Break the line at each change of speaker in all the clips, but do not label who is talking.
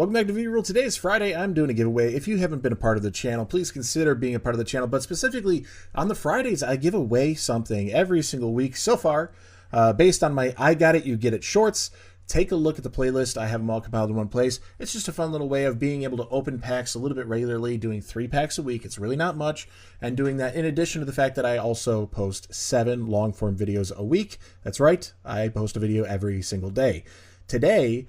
Welcome back to Video Rule. Today is Friday. I'm doing a giveaway. If you haven't been a part of the channel, please consider being a part of the channel. But specifically on the Fridays, I give away something every single week so far based on my I Got It, You Get It shorts. Take a look at the playlist. I have them all compiled in one place. It's just a fun little way of being able to open packs a little bit regularly, doing 3 packs a week. It's really not much. And doing that in addition to the fact that I also post 7 long-form videos a week. That's right. I post a video every single day. Today,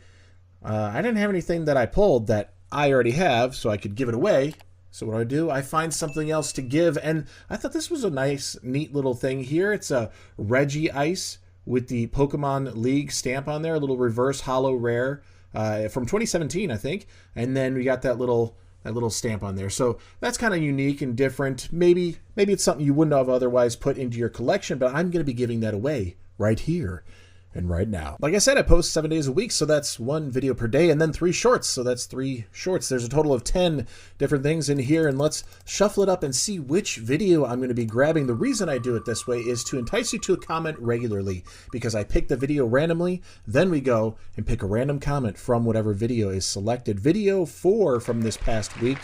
I didn't have anything that I pulled that I already have, so I could give it away. So what do? I find something else to give, and I thought this was a nice, neat little thing here. It's a Reggie Ice with the Pokemon League stamp on there, a little reverse holo rare from 2017, I think. And then we got that little stamp on there. So that's kind of unique and different. Maybe it's something you wouldn't have otherwise put into your collection, but I'm going to be giving that away right here and right now. Like I said, I post 7 days a week, so that's 1 video per day, and then 3 shorts, so that's 3 shorts. There's a total of 10 different things in here, and let's shuffle it up and see which video I'm going to be grabbing. The reason I do it this way is to entice you to comment regularly, because I pick the video randomly, then we go and pick a random comment from whatever video is selected. Video 4 from this past week.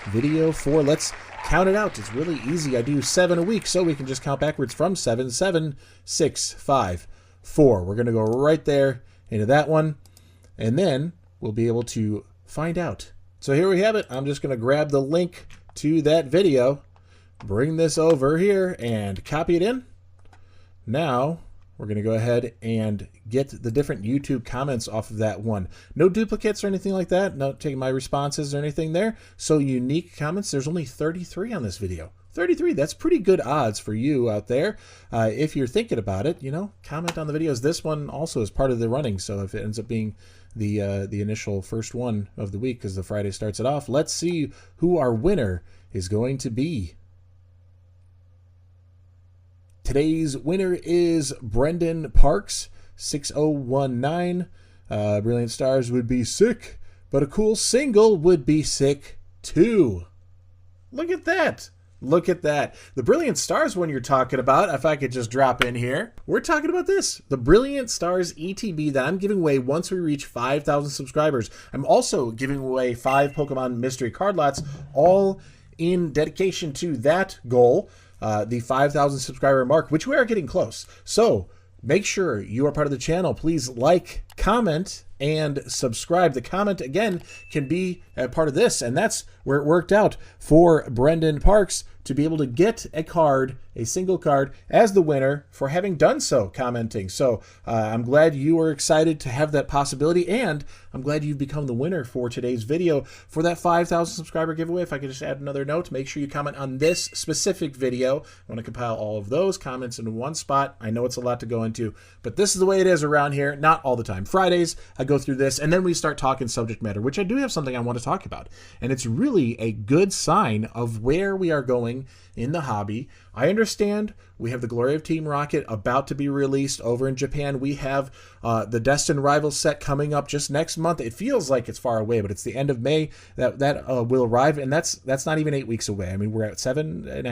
Video 4, let's count it out. It's really easy. I do 7 a week, so we can just count backwards from 7, 7, 6, 5, 4. We're going to go right there into that one, and then we'll be able to find out. So here we have it. I'm just going to grab the link to that video, bring this over here, and copy it in. Now we're going to go ahead and get the different YouTube comments off of that one. No duplicates or anything like that. Not taking my responses or anything there. So unique comments. There's only 33 on this video. 33, that's pretty good odds for you out there. If you're thinking about it, comment on the videos. This one also is part of the running, so if it ends up being the initial first one of the week, because the Friday starts it off, let's see who our winner is going to be. Today's winner is Brendan Parks, 6019. Brilliant Stars would be sick, but a cool single would be sick too. Look at that. Look at that. The Brilliant Stars one you're talking about, if I could just drop in here. We're talking about this. The Brilliant Stars ETB that I'm giving away once we reach 5,000 subscribers. I'm also giving away 5 Pokemon mystery card lots, all in dedication to that goal, the 5,000 subscriber mark, which we are getting close. So make sure you are part of the channel. Please like, comment, and subscribe. The comment, again, can be a part of this, and that's where it worked out for Brendan Parks to be able to get a card, a single card, as the winner for having done so, commenting. So I'm glad you are excited to have that possibility, and I'm glad you've become the winner for today's video for that 5,000 subscriber giveaway. If I could just add another note, make sure you comment on this specific video. I want to compile all of those comments into one spot. I know it's a lot to go into, but this is the way it is around here. Not all the time. Fridays, I go through this, and then we start talking subject matter, which I do have something I want to talk about. And it's really a good sign of where we are going in the hobby. I understand we have the Glory of Team Rocket about to be released over in Japan. We have the Destined Rivals set coming up just next month. It feels like it's far away, but it's the end of May that will arrive, and that's not even 8 weeks away. I mean, we're at 7.5,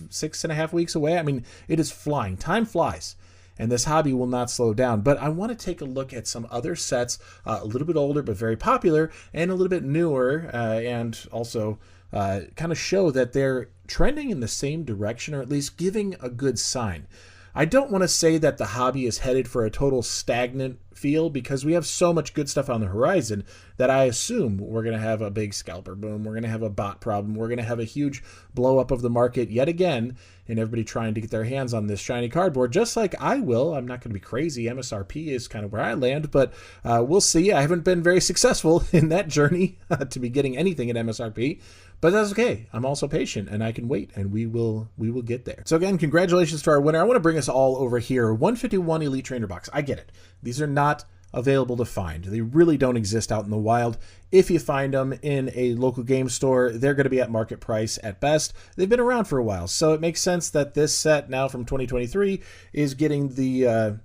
6.5 weeks away. I mean, it is flying. Time flies. And this hobby will not slow down. But I want to take a look at some other sets, a little bit older but very popular, and a little bit newer, and also kind of show that they're trending in the same direction, or at least giving a good sign. I don't want to say that the hobby is headed for a total stagnant feel, because we have so much good stuff on the horizon that I assume we're going to have a big scalper boom. We're going to have a bot problem. We're going to have a huge blow up of the market yet again, and everybody trying to get their hands on this shiny cardboard, just like I will. I'm not going to be crazy. MSRP is kind of where I land, but we'll see. I haven't been very successful in that journey to be getting anything at MSRP. But that's okay. I'm also patient, and I can wait, and we will get there. So again, congratulations to our winner. I want to bring us all over here. 151 Elite Trainer Box. I get it. These are not available to find. They really don't exist out in the wild. If you find them in a local game store, they're going to be at market price at best. They've been around for a while, so it makes sense that this set now from 2023 is getting the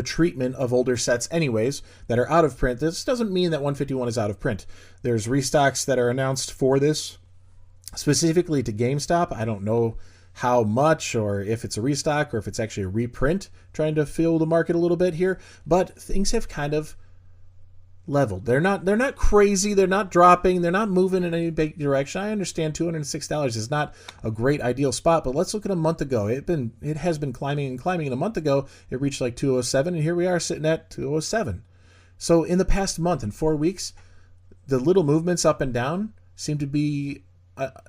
treatment of older sets anyways that are out of print. This doesn't mean that 151 is out of print. There's restocks that are announced for this specifically to GameStop. I don't know how much, or if it's a restock, or if it's actually a reprint, trying to fill the market a little bit here. But things have kind of leveled. They're not crazy. They're not dropping. They're not moving in any big direction. I understand $206 is not a great ideal spot, but let's look at a month ago. It has been climbing and climbing. And a month ago, it reached like 207, and here we are sitting at 207. So in the past month, in 4 weeks, the little movements up and down seem to be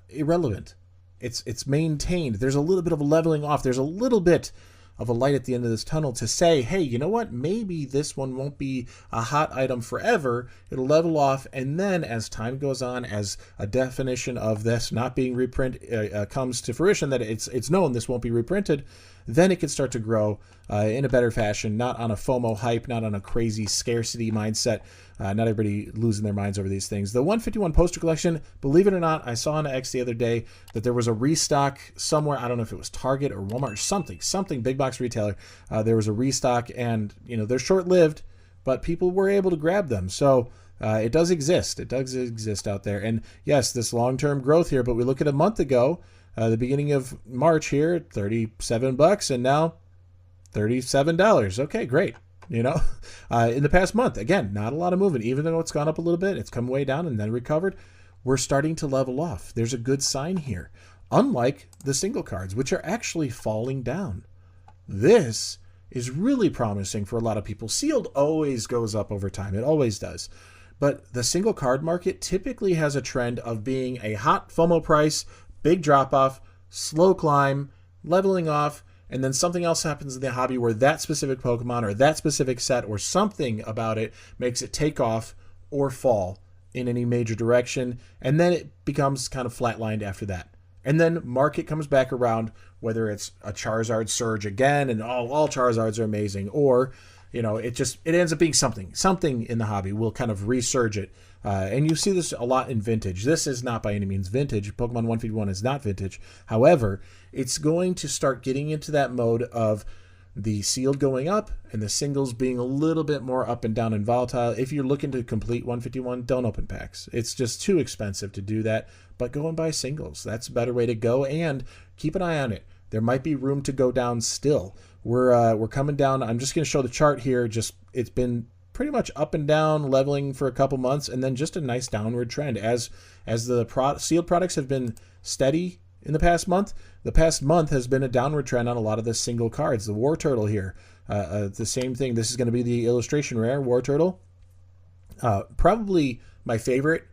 irrelevant. It's maintained. There's a little bit of a leveling off. There's a little bit of a light at the end of this tunnel to say, hey, you know what? Maybe this one won't be a hot item forever. It'll level off, and then as time goes on, as a definition of this not being reprinted comes to fruition, that it's known this won't be reprinted, then it can start to grow in a better fashion, not on a FOMO hype, not on a crazy scarcity mindset, not everybody losing their minds over these things. The 151 poster collection, believe it or not, I saw on X the other day that there was a restock somewhere. I don't know if it was Target or Walmart or something big box retailer. There was a restock, and they're short-lived, but people were able to grab them. So it does exist. It does exist out there. And yes, this long-term growth here, but we look at a month ago, the beginning of March here, $37, and now $37. Okay, great. In the past month, again, not a lot of movement. Even though it's gone up a little bit, it's come way down and then recovered. We're starting to level off. There's a good sign here. Unlike the single cards, which are actually falling down. This is really promising for a lot of people. Sealed always goes up over time. It always does. But the single card market typically has a trend of being a hot FOMO price, big drop off, slow climb, leveling off, and then something else happens in the hobby where that specific Pokemon or that specific set or something about it makes it take off or fall in any major direction, and then it becomes kind of flatlined after that. And then market comes back around, whether it's a Charizard surge again, and all Charizards are amazing, or it ends up being something in the hobby will kind of resurge it. And you see this a lot in vintage. This is not by any means vintage. Pokemon 151 is not vintage. However, it's going to start getting into that mode of the sealed going up and the singles being a little bit more up and down and volatile. If you're looking to complete 151, don't open packs. It's just too expensive to do that. But go and buy singles. That's a better way to go. And keep an eye on it. There might be room to go down still. We're coming down. I'm just going to show the chart here. It's been pretty much up and down, leveling for a couple months, and then just a nice downward trend as the sealed products have been steady in the past month. The past month has been a downward trend on a lot of the single cards. The War Turtle here, the same thing. This is going to be the illustration rare War Turtle. Probably my favorite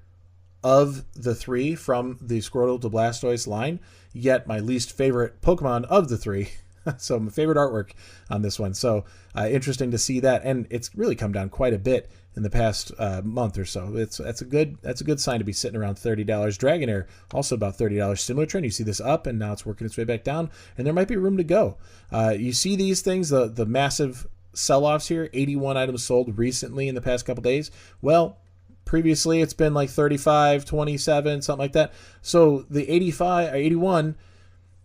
of the three from the Squirtle to Blastoise line, yet my least favorite Pokemon of the three. So my favorite artwork on this one. So interesting to see that, and it's really come down quite a bit in the past month or so. That's a good sign to be sitting around $30. Dragonair also about $30. Similar trend. You see this up, and now it's working its way back down, and there might be room to go. You see these things, the massive sell-offs here. 81 items sold recently in the past couple days. Well, previously it's been like 35, 27, something like that. So the 85 or 81.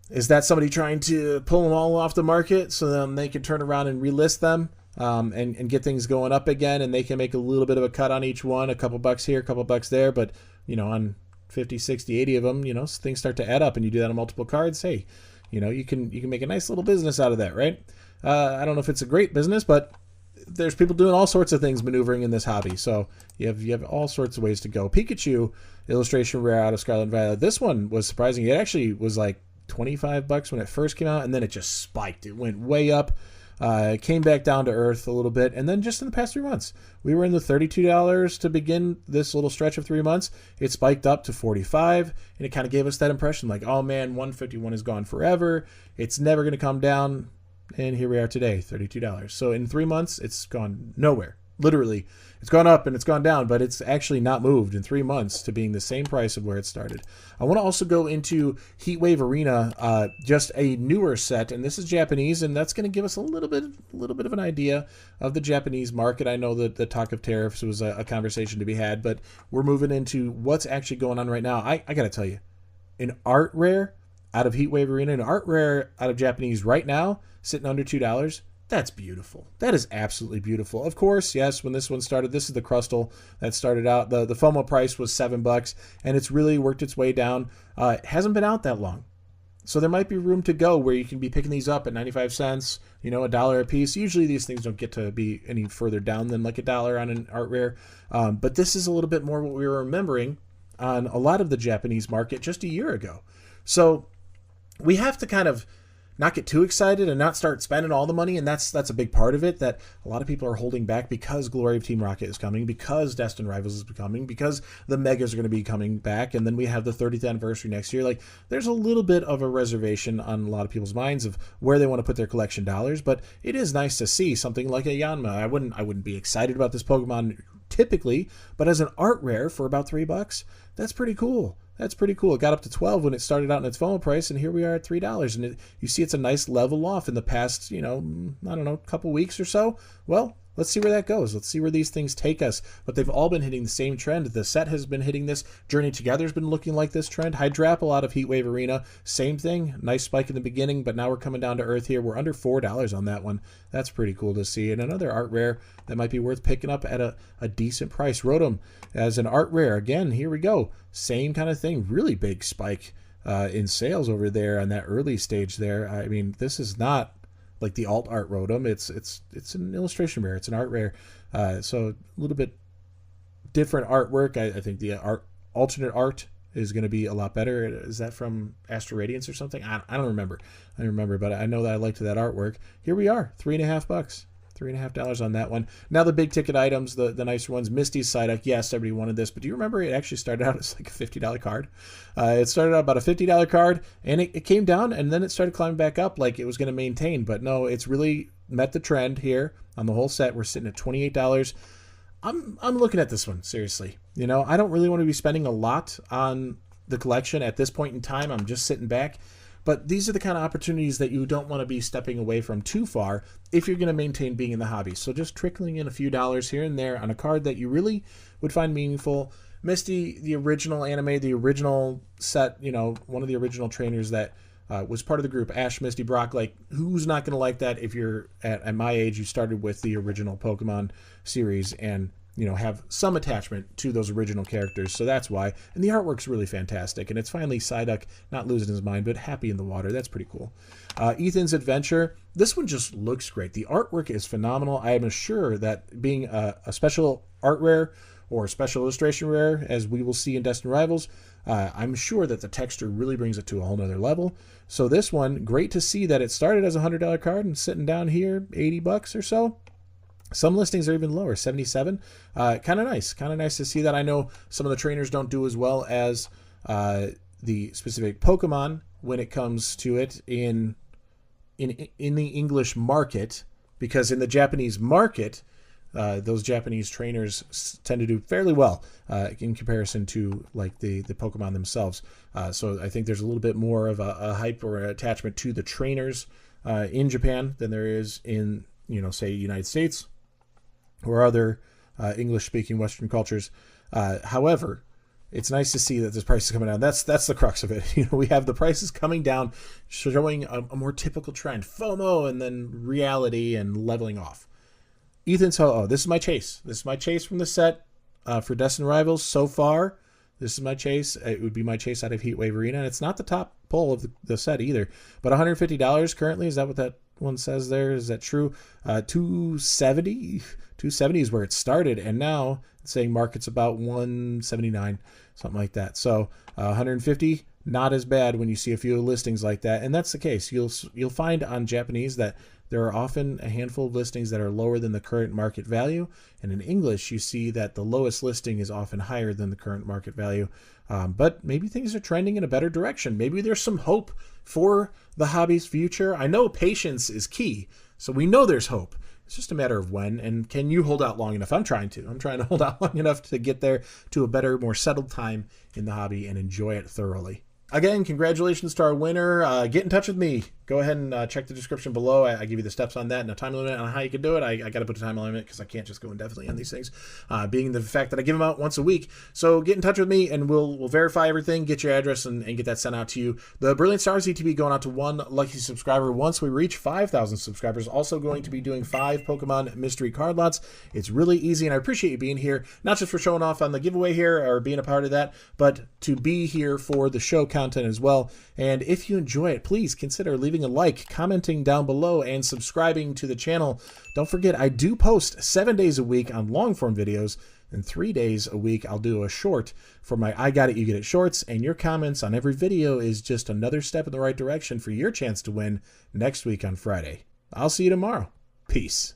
Is that somebody trying to pull them all off the market so then they can turn around and relist them and get things going up again, and they can make a little bit of a cut on each one, a couple bucks here, a couple bucks there, but on 50, 60, 80 of them, things start to add up, and you do that on multiple cards. Hey, you can make a nice little business out of that, right? I don't know if it's a great business, but there's people doing all sorts of things maneuvering in this hobby. So you have all sorts of ways to go. Pikachu illustration rare out of Scarlet and Violet. This one was surprising. It actually was like $25 when it first came out, and then it just spiked. It went way up, came back down to earth a little bit, and then just in the past 3 months, we were in the $32 to begin this little stretch of 3 months. It spiked up to $45, and it kind of gave us that impression like, oh man, 151 is gone forever. It's never going to come down, and here we are today, $32. So in 3 months, it's gone nowhere. Literally, it's gone up and it's gone down, but it's actually not moved in 3 months to being the same price of where it started. I want to also go into Heatwave Arena, just a newer set, and this is Japanese, and that's going to give us a little bit of an idea of the Japanese market. I know that the talk of tariffs was a conversation to be had, but we're moving into what's actually going on right now. I got to tell you, an art rare out of Heatwave Arena, an art rare out of Japanese right now, sitting under $2. That's beautiful. That is absolutely beautiful. Of course, yes, when this one started, this is the Crustle that started out. The FOMO price was $7, and it's really worked its way down. It hasn't been out that long. So there might be room to go where you can be picking these up at 95 cents, you know, $1 a piece. Usually these things don't get to be any further down than like $1 on an art rare. But this is a little bit more what we were remembering on a lot of the Japanese market just a year ago. So we have to kind of not get too excited and not start spending all the money. And that's a big part of it, that a lot of people are holding back because Glory of Team Rocket is coming, because Destined Rivals is coming, because the Megas are going to be coming back. And then we have the 30th anniversary next year. Like, there's a little bit of a reservation on a lot of people's minds of where they want to put their collection dollars. But it is nice to see something like a Yanma. I wouldn't be excited about this Pokemon typically, but as an art rare for about $3, that's pretty cool. That's pretty cool. It got up to 12 when it started out in its FOMO price, and here we are at $3. And you see it's a nice level off in the past, you know, I don't know, couple weeks or so. Well, let's see where that goes. Let's see where these things take us. But they've all been hitting the same trend. The set has been hitting this. Journey Together has been looking like this trend. Hydrapple out of Heatwave Arena, same thing. Nice spike in the beginning, but now we're coming down to earth here. We're under $4 on that one. That's pretty cool to see. And another art rare that might be worth picking up at a decent price. Rotom as an art rare. Again, here we go. Same kind of thing. Really big spike in sales over there on that early stage there. I mean, this is not like the alt art Rotom. It's an illustration rare. It's an art rare. So a little bit different artwork. I think the alternate art is going to be a lot better. Is that from Astro Radiance or something? I don't remember. But I know that I liked that artwork. Here we are, $3.50. $3.50 on that one. Now the big ticket items, the nicer ones. Misty's Psyduck. Yes, everybody wanted this, but do you remember it actually started out as like a $50 card? It started out about a $50 card, and it came down, and then it started climbing back up like it was going to maintain. But no, it's really met the trend here on the whole set. We're sitting at $28. I'm looking at this one seriously. You know, I don't really want to be spending a lot on the collection at this point in time. I'm just sitting back. But these are the kind of opportunities that you don't want to be stepping away from too far if you're going to maintain being in the hobby. So just trickling in a few dollars here and there on a card that you really would find meaningful. Misty, the original anime, the original set, you know, one of the original trainers that was part of the group, Ash, Misty, Brock. Like, who's not going to like that if you're at my age, you started with the original Pokemon series and, you know, have some attachment to those original characters. So that's why. And the artwork's really fantastic. And it's finally Psyduck not losing his mind, but happy in the water. That's pretty cool. Ethan's Adventure. This one just looks great. The artwork is phenomenal. I am sure that being a special art rare or special illustration rare, as we will see in Destined Rivals, I'm sure that the texture really brings it to a whole nother level. So this one, great to see that it started as a $100 card and sitting down here, $80 or so. Some listings are even lower, 77. Kind of nice to see that. I know some of the trainers don't do as well as the specific Pokemon when it comes to it in the English market, because in the Japanese market, those Japanese trainers tend to do fairly well in comparison to like the Pokemon themselves. So I think there's a little bit more of a hype or an attachment to the trainers in Japan than there is in, you know, say United States or other English-speaking Western cultures. However, it's nice to see that this price is coming down. That's the crux of it. You know, we have the prices coming down, showing a more typical trend, FOMO, and then reality and leveling off. Ethan's Ho-Oh. This is my chase. This is my chase from the set for Destined Rivals so far. This is my chase. It would be my chase out of Heatwave Arena, and it's not the top pull of the set either. But $150 currently, is that what that one says there? Is that true? $270 is where it started, and now it's saying market's about $179, something like that. So $150, not as bad when you see a few listings like that, and that's the case. You'll find on Japanese that there are often a handful of listings that are lower than the current market value, and in English you see that the lowest listing is often higher than the current market value. But maybe things are trending in a better direction. Maybe there's some hope for the hobby's future. I know patience is key, so we know there's hope. It's just a matter of when, and can you hold out long enough? I'm trying to hold out long enough to get there to a better, more settled time in the hobby and enjoy it thoroughly. Again, congratulations to our winner. Get in touch with me. go ahead and check the description below. I give you the steps on that and a time limit on how you can do it. I got to put a time limit because I can't just go indefinitely on these things, being the fact that I give them out once a week. So get in touch with me and we'll verify everything, get your address, and get that sent out to you. The Brilliant Stars ETB going out to one lucky subscriber once we reach 5,000 subscribers. Also going to be doing 5 Pokemon mystery card lots. It's really easy, and I appreciate you being here, not just for showing off on the giveaway here or being a part of that, but to be here for the show content as well. And if you enjoy it, please consider leaving a like, commenting down below, and subscribing to the channel. Don't forget, I do post 7 days a week on long form videos, and 3 days a week I'll do a short for my I Got It, You Get It shorts, and your comments on every video is just another step in the right direction for your chance to win next week on Friday. I'll see you tomorrow. Peace.